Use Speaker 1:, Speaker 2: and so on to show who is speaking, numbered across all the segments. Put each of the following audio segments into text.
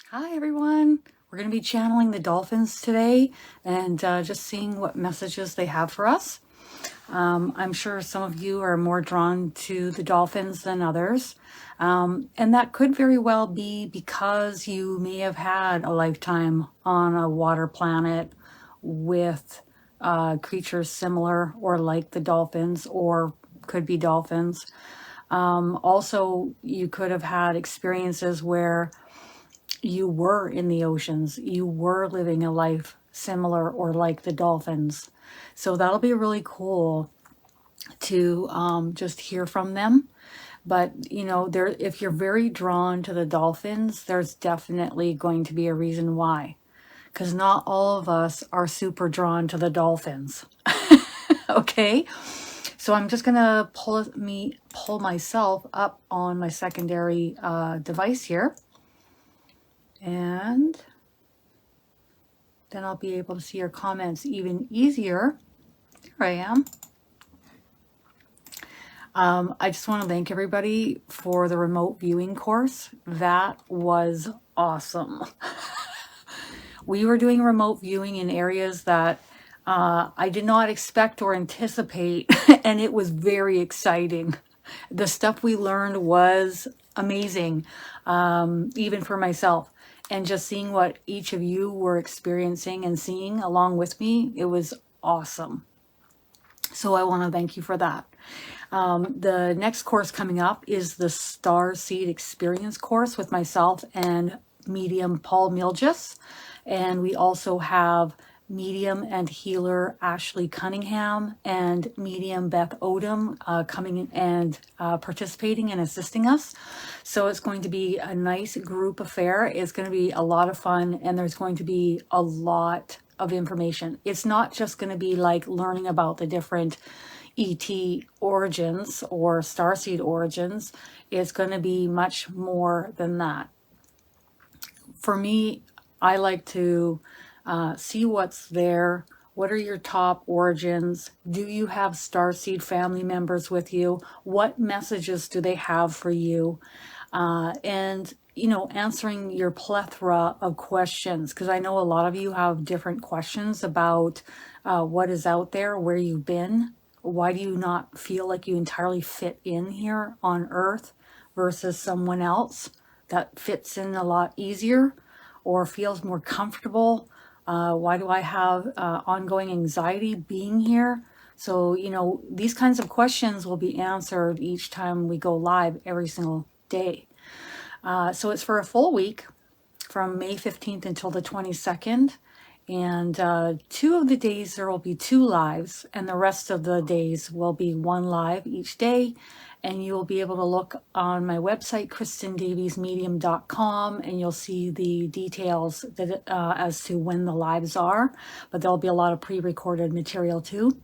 Speaker 1: Hi, everyone. We're going to be channeling the dolphins today and just seeing what messages they have for us. I'm sure some of you are more drawn to the dolphins than others. And that could very well be because you may have had a lifetime on a water planet with creatures similar or like the dolphins, or could be dolphins. Also, you could have had experiences where you were in the oceans, you were living a life similar or like the dolphins. So that'll be really cool to just hear from them. But there, if you're very drawn to the dolphins, there's definitely going to be a reason why. Because not all of us are super drawn to the dolphins. Okay, so I'm just gonna pull myself up on my secondary device here, and then I'll be able to see your comments even easier. Here I am. I just want to thank everybody for the remote viewing course. That was awesome. We were doing remote viewing in areas that I did not expect or anticipate, and it was very exciting. The stuff we learned was amazing, even for myself. And just seeing what each of you were experiencing and seeing along with me, it was awesome. So I want to thank you for that. The next course coming up is the Starseed Experience course with myself and medium Paul Milgis. And we also have medium and healer Ashley Cunningham and medium Beth Odom coming and participating and assisting us. So it's going to be a nice group affair. It's going to be a lot of fun, and there's going to be a lot of information. It's not just going to be like learning about the different ET origins or Starseed origins. It's going to be much more than that. For me, I like to see what's there. What are your top origins? Do you have Starseed family members with you? What messages do they have for you? And answering your plethora of questions, because I know a lot of you have different questions about what is out there, where you've been. Why do you not feel like you entirely fit in here on Earth versus someone else that fits in a lot easier or feels more comfortable? Why do I have ongoing anxiety being here? So, these kinds of questions will be answered each time we go live every single day. So it's for a full week from May 15th until the 22nd. And 2 of the days there will be 2 lives, and the rest of the days will be 1 live each day. And you'll be able to look on my website, KristinDaviesMedium.com, and you'll see the details that, as to when the lives are. But there'll be a lot of pre-recorded material too.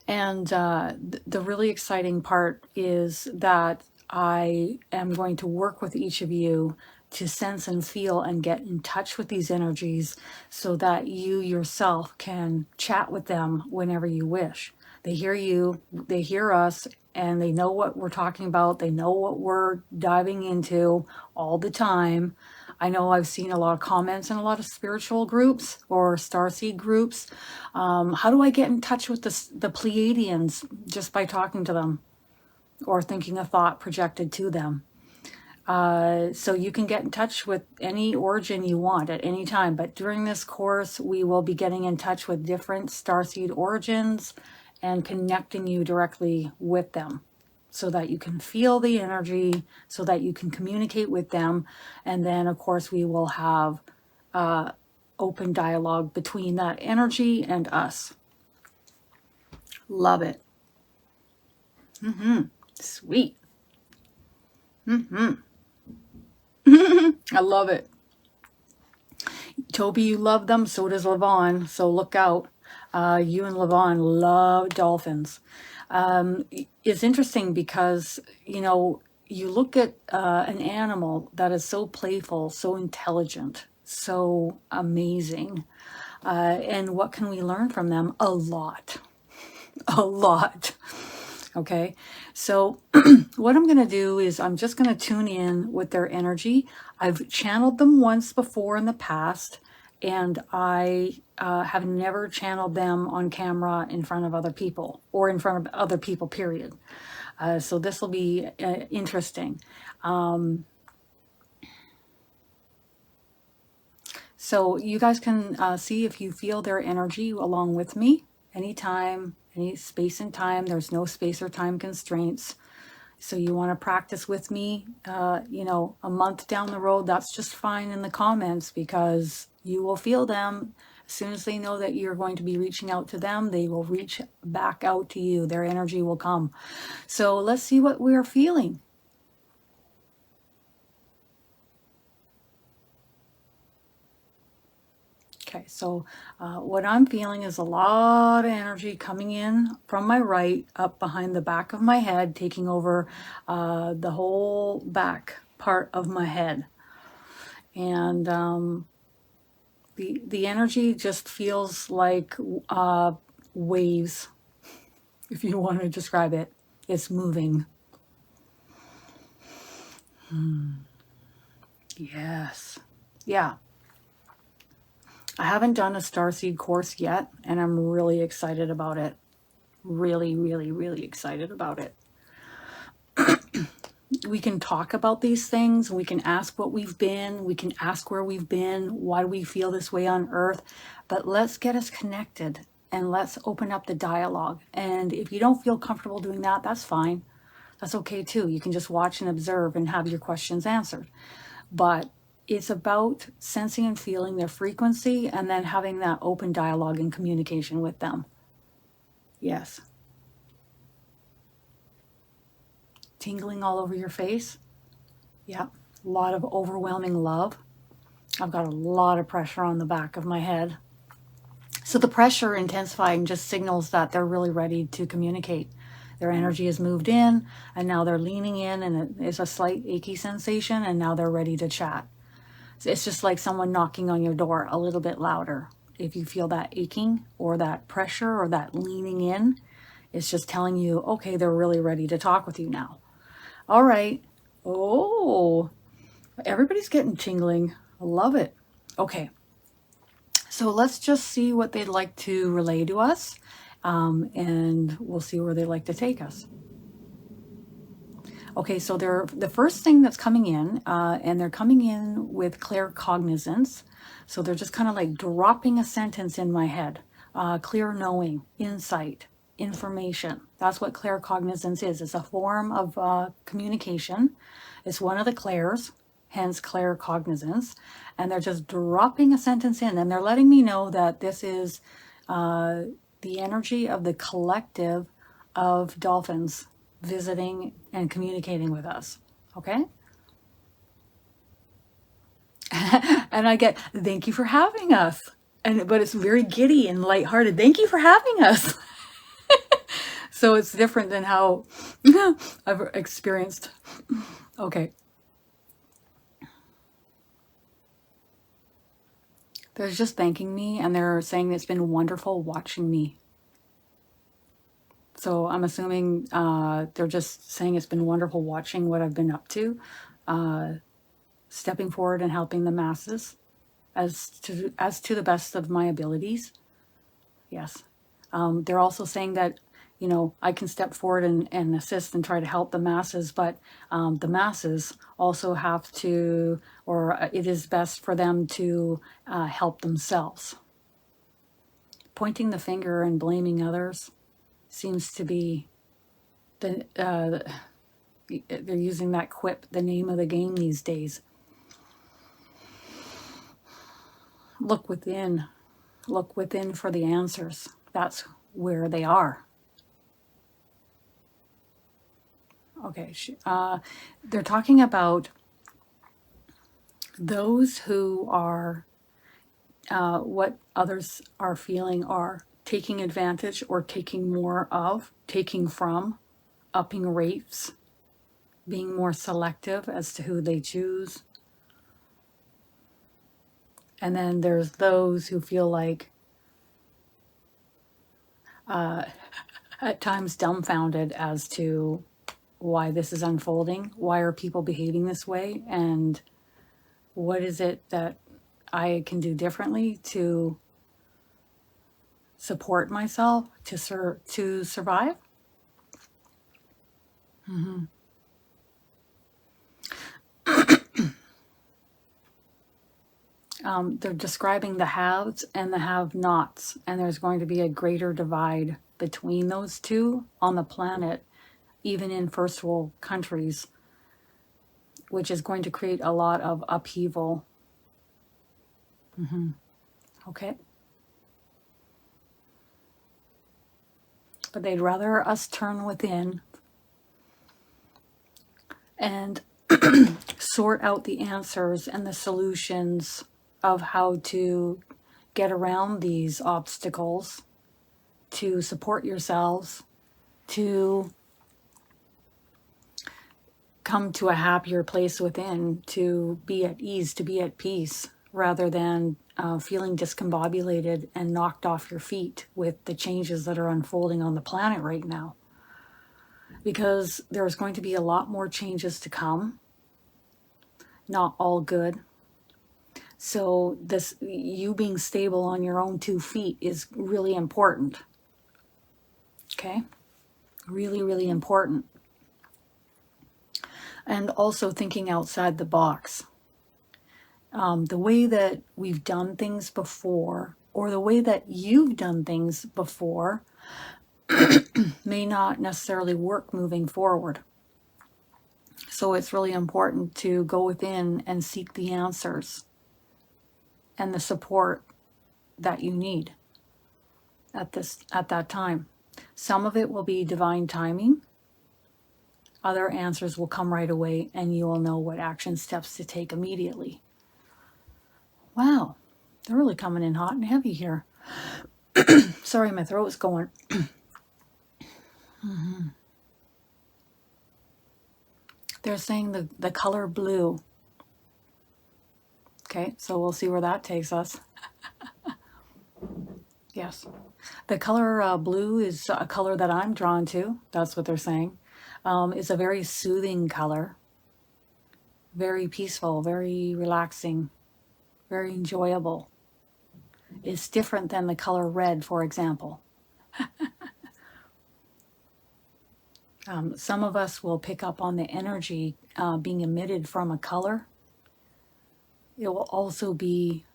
Speaker 1: And the really exciting part is that I am going to work with each of you to sense and feel and get in touch with these energies so that you yourself can chat with them whenever you wish. They hear you, they hear us, and they know what we're talking about. They know what we're diving into all the time. I know I've seen a lot of comments in a lot of spiritual groups or Starseed groups. How do I get in touch with the Pleiadians? Just by talking to them or thinking a thought projected to them. So you can get in touch with any origin you want at any time. But during this course, we will be getting in touch with different Starseed origins and connecting you directly with them so that you can feel the energy, so that you can communicate with them. And then, of course, we will have open dialogue between that energy and us. Love it. Sweet. I love it. Toby, you love them. So does Levon. So look out. You and Levon love dolphins. It's interesting because, you look at an animal that is so playful, so intelligent, so amazing. And what can we learn from them? A lot. A lot. Okay, so what I'm going to do is I'm just going to tune in with their energy. I've channeled them once before in the past, and I have never channeled them on camera in front of other people or in front of other people, period. So this will be interesting. So you guys can see if you feel their energy along with me anytime, any space and time. There's no space or time constraints. So you want to practice with me, you know, a month down the road, that's just fine in the comments, because you will feel them. As soon as they know that you're going to be reaching out to them, they will reach back out to you. Their energy will come. So let's see what we're feeling. Okay, so what I'm feeling is a lot of energy coming in from my right, up behind the back of my head, taking over the whole back part of my head. And the energy just feels like waves, if you want to describe it. It's moving. Yes. Yeah. I haven't done a Starseed course yet, and I'm really excited about it. Really, really, really excited about it. We can talk about these things. We can ask what we've been. We can ask where we've been. Why do we feel this way on Earth? But let's get us connected, and let's open up the dialogue. And if you don't feel comfortable doing that, that's fine. That's okay too. You can just watch and observe and have your questions answered. But it's about sensing and feeling their frequency, and then having that open dialogue and communication with them. Yes. Tingling all over your face. Yeah. A lot of overwhelming love. I've got a lot of pressure on the back of my head. So the pressure intensifying just signals that they're really ready to communicate. Their energy has moved in, and now they're leaning in, and it's a slight achy sensation, and now they're ready to chat. It's just like someone knocking on your door a little bit louder. If you feel that aching or that pressure or that leaning in, it's just telling you, okay, they're really ready to talk with you now. All right. Oh, everybody's getting tingling. I love it. Okay. So let's just see what they'd like to relay to us, and we'll see where they'd like to take us. Okay, so the first thing that's coming in, and they're coming in with clear cognizance. So they're just kind of like dropping a sentence in my head. Clear knowing, insight, information. That's what clear cognizance is. It's a form of communication. It's one of the clairs, hence clear cognizance. And they're just dropping a sentence in, and they're letting me know that this is the energy of the collective of dolphins visiting and communicating with us. Okay? And I get, thank you for having us. But it's very giddy and lighthearted. Thank you for having us. So it's different than how I've experienced. Okay. They're just thanking me, and they're saying it's been wonderful watching me. So I'm assuming they're just saying it's been wonderful watching what I've been up to, stepping forward and helping the masses as to the best of my abilities. Yes. They're also saying that, you know, I can step forward and assist and try to help the masses, but the masses also have to, or it is best for them to help themselves. Pointing the finger and blaming others seems to be they're using that quip, the name of the game these days. Look within. Look within for the answers. That's where they are. Okay. They're talking about those who are, what others are feeling are taking advantage or taking more of, taking from, upping rates, being more selective as to who they choose. And then there's those who feel like at times dumbfounded as to why this is unfolding. Why are people behaving this way? And what is it that I can do differently to support myself, to survive? They're describing the haves and the have-nots, and there's going to be a greater divide between those two on the planet, even in first world countries, which is going to create a lot of upheaval. Okay? But they'd rather us turn within and sort out the answers and the solutions of how to get around these obstacles, to support yourselves, to come to a happier place within, to be at ease, to be at peace, rather than feeling discombobulated and knocked off your feet with the changes that are unfolding on the planet right now. Because there's going to be a lot more changes to come, not all good. So this, you being stable on your own 2 feet is really important. Okay? Really, really important. And also thinking outside the box. The way that we've done things before, or the way that you've done things before, may not necessarily work moving forward. So it's really important to go within and seek the answers and the support that you need at that time. Some of it will be divine timing. Other answers will come right away, and you will know what action steps to take immediately. Wow, they're really coming in hot and heavy here. Sorry, my throat's going. They're saying the color blue. Okay, so we'll see where that takes us. Yes. The color blue is a color that I'm drawn to. That's what they're saying. It's a very soothing color. Very peaceful, very relaxing, very enjoyable. It's different than the color red, for example. Some of us will pick up on the energy being emitted from a color. It will also be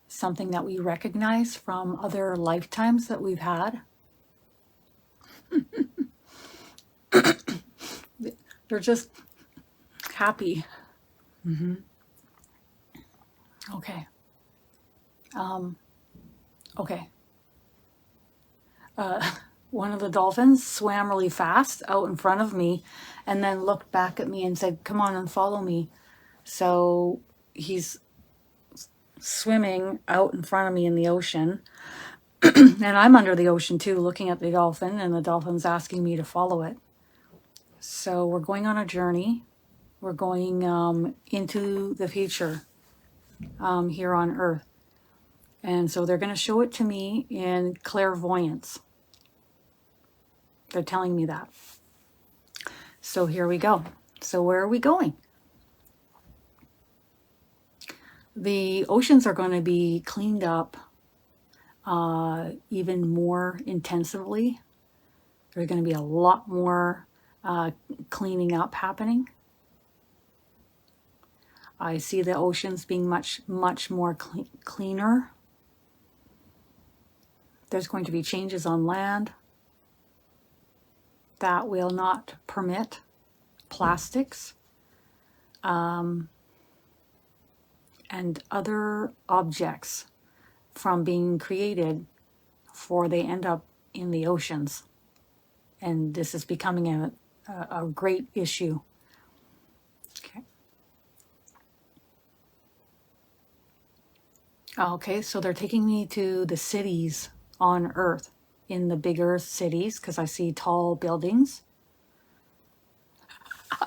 Speaker 1: something that we recognize from other lifetimes that we've had. They're just happy. Okay. Okay. One of the dolphins swam really fast out in front of me and then looked back at me and said, "Come on and follow me." So he's swimming out in front of me in the ocean. And I'm under the ocean too, looking at the dolphin, and the dolphin's asking me to follow it. So we're going on a journey. We're going into the future here on Earth. And so they're going to show it to me in clairvoyance. They're telling me that. So here we go. So where are we going? The oceans are going to be cleaned up even more intensively. There's going to be a lot more cleaning up happening. I see the oceans being much, much more cleaner. There's going to be changes on land that will not permit plastics and other objects from being created before they end up in the oceans. And this is becoming a great issue. Okay. Okay, so they're taking me to the cities on Earth, in the bigger cities, because I see tall buildings.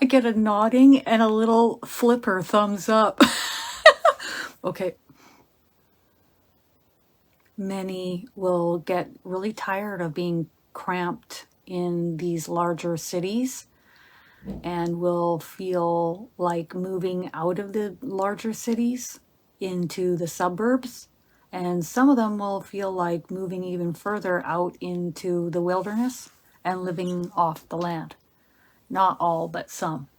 Speaker 1: I get a nodding and a little flipper thumbs up. Okay. Many will get really tired of being cramped in these larger cities and will feel like moving out of the larger cities into the suburbs. And some of them will feel like moving even further out into the wilderness and living off the land. Not all, but some.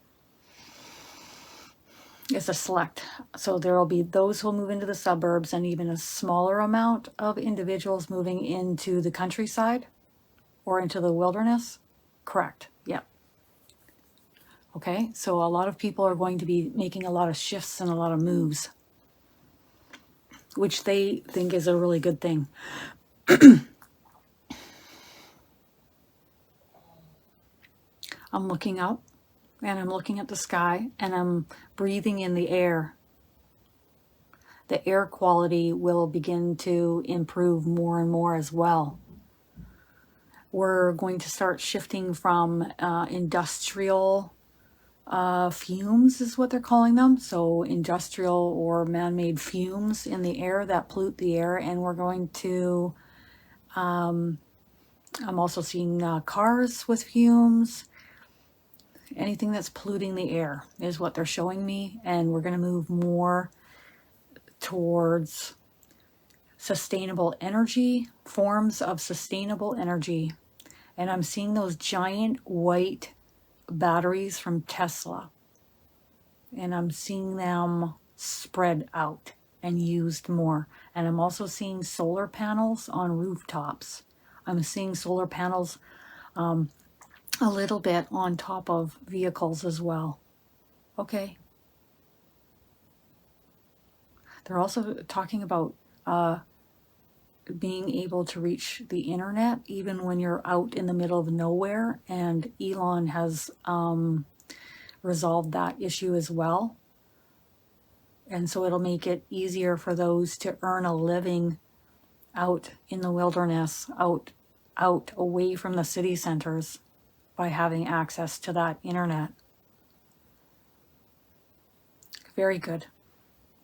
Speaker 1: It's a select. So there will be those who will move into the suburbs and even a smaller amount of individuals moving into the countryside or into the wilderness. Correct. Yeah. Okay. So a lot of people are going to be making a lot of shifts and a lot of moves, which they think is a really good thing. I'm looking up and I'm looking at the sky and I'm breathing in the air. The air quality will begin to improve more and more as well. We're going to start shifting from industrial fumes is what they're calling them. So industrial or man-made fumes in the air that pollute the air. And we're going to, I'm also seeing cars with fumes. Anything that's polluting the air is what they're showing me. And we're going to move more towards sustainable energy, forms of sustainable energy. And I'm seeing those giant white batteries from Tesla. And I'm seeing them spread out and used more. And I'm also seeing solar panels on rooftops. I'm seeing solar panels a little bit on top of vehicles as well. Okay. They're also talking about being able to reach the internet even when you're out in the middle of nowhere, and Elon has resolved that issue as well. And so it'll make it easier for those to earn a living out in the wilderness, out away from the city centers, by having access to that internet. Very good.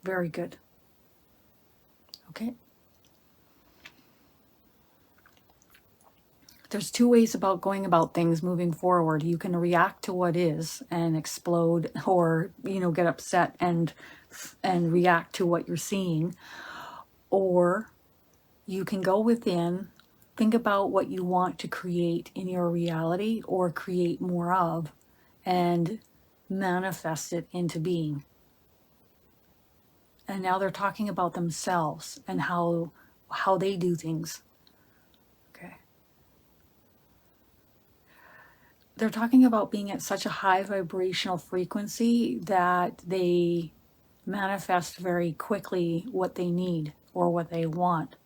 Speaker 1: Very good. Okay. There's two ways about going about things moving forward. You can react to what is and explode, or, get upset and react to what you're seeing. Or you can go within, think about what you want to create in your reality or create more of, and manifest it into being. And now they're talking about themselves and how they do things. Okay. They're talking about being at such a high vibrational frequency that they manifest very quickly what they need or what they want,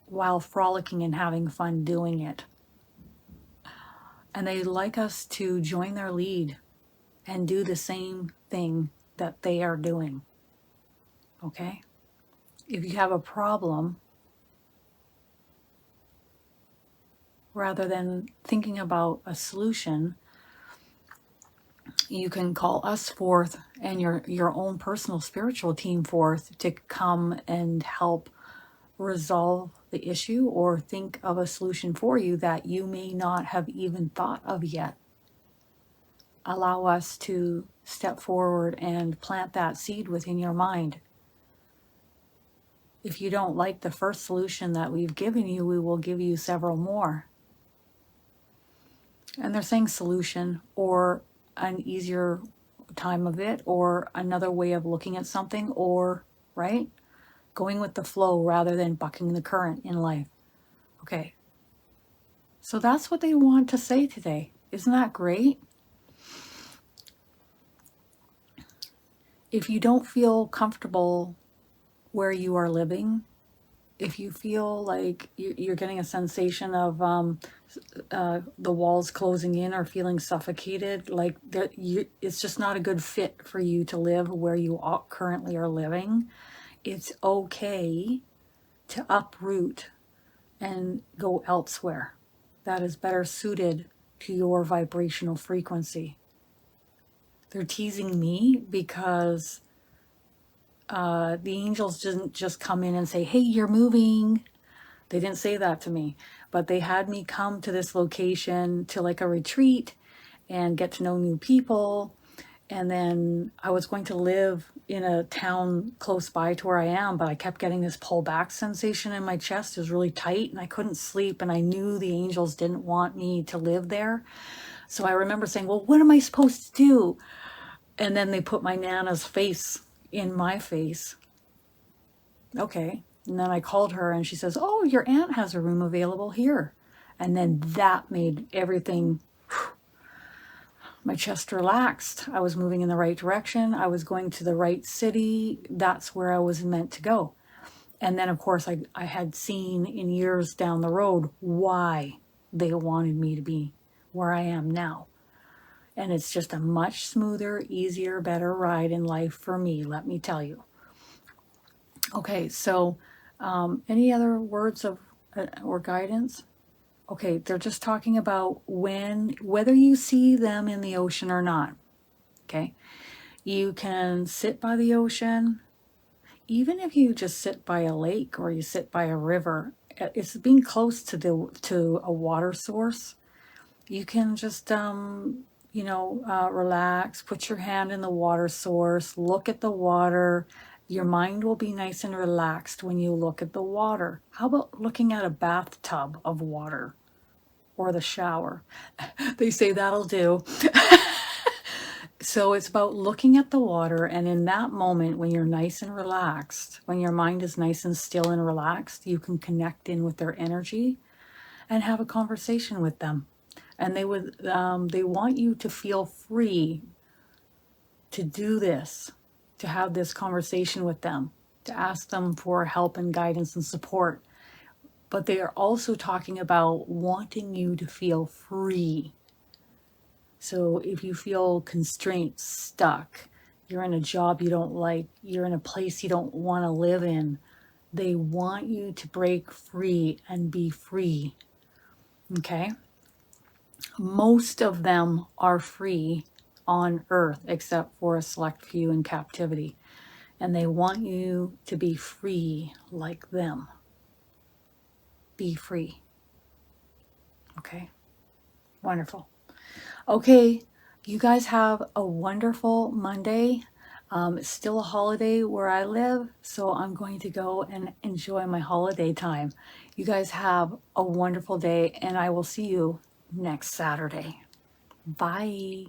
Speaker 1: while frolicking and having fun doing it. And they like us to join their lead and do the same thing that they are doing. Okay? If you have a problem, rather than thinking about a solution, you can call us forth and your own personal spiritual team forth to come and help resolve the issue or think of a solution for you that you may not have even thought of yet. Allow us to step forward and plant that seed within your mind. If you don't like the first solution that we've given you, we will give you several more. And they're saying solution, or an easier time of it, or another way of looking at something, or, right? Going with the flow rather than bucking the current in life. Okay. So that's what they want to say today. Isn't that great? If you don't feel comfortable where you are living, if you feel like you're getting a sensation of the walls closing in or feeling suffocated, like it's just not a good fit for you to live where you currently are living, it's okay to uproot and go elsewhere that is better suited to your vibrational frequency. They're teasing me because the angels didn't just come in and say, hey, you're moving. They didn't say that to me. but they had me come to this location to like a retreat and get to know new people. And then I was going to live in a town close by to where I am, but I kept getting this pull back sensation in my chest. It was really tight and I couldn't sleep, and I knew the angels didn't want me to live there. So I remember saying, well, what am I supposed to do? And then they put my Nana's face in my face. Okay. And then I called her and she says, oh, your aunt has a room available here. And then that made everything, my chest relaxed. I was moving in the right direction. I was going to the right city. That's where I was meant to go. And then, of course, I had seen in years down the road why they wanted me to be where I am now. And it's just a much smoother, easier, better ride in life for me, let me tell you. Okay, so any other words of or guidance? Okay, they're just talking about whether you see them in the ocean or not. Okay, you can sit by the ocean, even if you just sit by a lake or you sit by a river. It's being close to a water source. You can just relax, put your hand in the water source, look at the water. Your mind will be nice and relaxed when you look at the water. How about looking at a bathtub of water or the shower? They say that'll do. So it's about looking at the water, and in that moment when you're nice and relaxed, when your mind is nice and still and relaxed, you can connect in with their energy and have a conversation with them. And they want you to feel free to do this, to have this conversation with them, to ask them for help and guidance and support. But they are also talking about wanting you to feel free. So if you feel constrained, stuck, you're in a job you don't like, you're in a place you don't want to live in, they want you to break free and be free. Okay? Most of them are free on Earth, except for a select few in captivity. And they want you to be free like them. Be free. Okay? Wonderful. Okay, you guys have a wonderful Monday. It's still a holiday where I live, so I'm going to go and enjoy my holiday time. You guys have a wonderful day, and I will see you next Saturday. Bye.